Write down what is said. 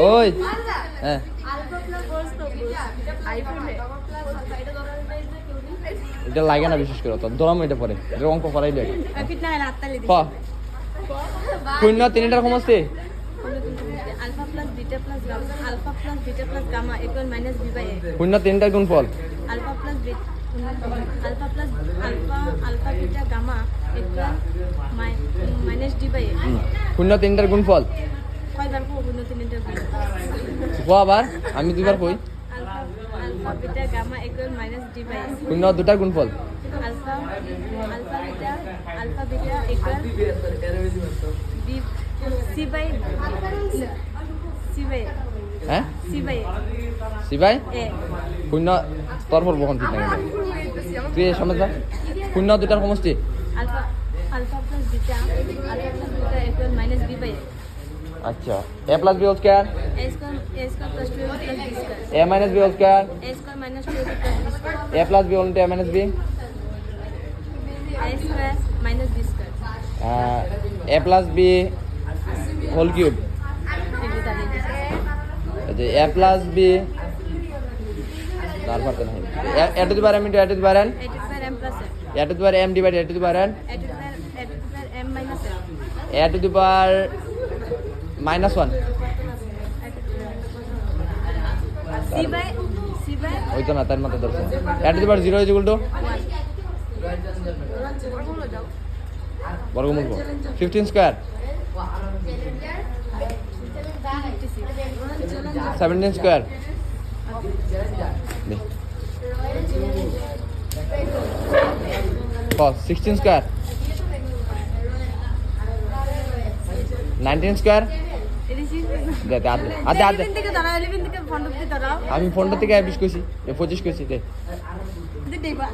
ওই হ্যাঁ এটা লাগে না বিশেষ করে তো দরম এটা পরে এটা অঙ্ক করাই লাগে শূন্য তিনটার সমষ্টি alpha plus beta plus gamma alpha plus beta plus gamma equal minus b by a শূন্য তিনটার গুণফল alpha plus alpha beta gamma equal minus d by a শূন্য তিনটার গুণফল কয়বার কো শূন্য তিনটার কো আবার আমি দুইবার কই alpha beta gamma equal minus d by a শূন্য দুটার গুণফল alpha beta equal b c by হ্যাঁ সি বাই সিবাই এ শূন্য তোর পর বহন ঠিক না তুই এই সময় যা শূন্য দুটার সমষ্টি alpha plus beta equal minus b by a আচ্ছা a plus b whole square a square plus 2ab plus b square a minus b whole square a square minus 2ab plus b square a plus b whole into a minus b a square minus b square a plus b whole cube a plus b তারপর তো নাই a to the power m into a to the power n a to the power m plus n a to the power m divide a to the power n a to the power m minus n a to the power minus one c by ওই তো না তার মতো ধরছে a to the power zero is equal to বর্গমূল 15 square 17 square নে 16 square 19 square দে আদে থেকে দাঁড়াও 11 থেকে ফন্ড থেকে দাঁড়াও আমি ফোনটা থেকে 20 কইছি 25 কইছি দে দেখবা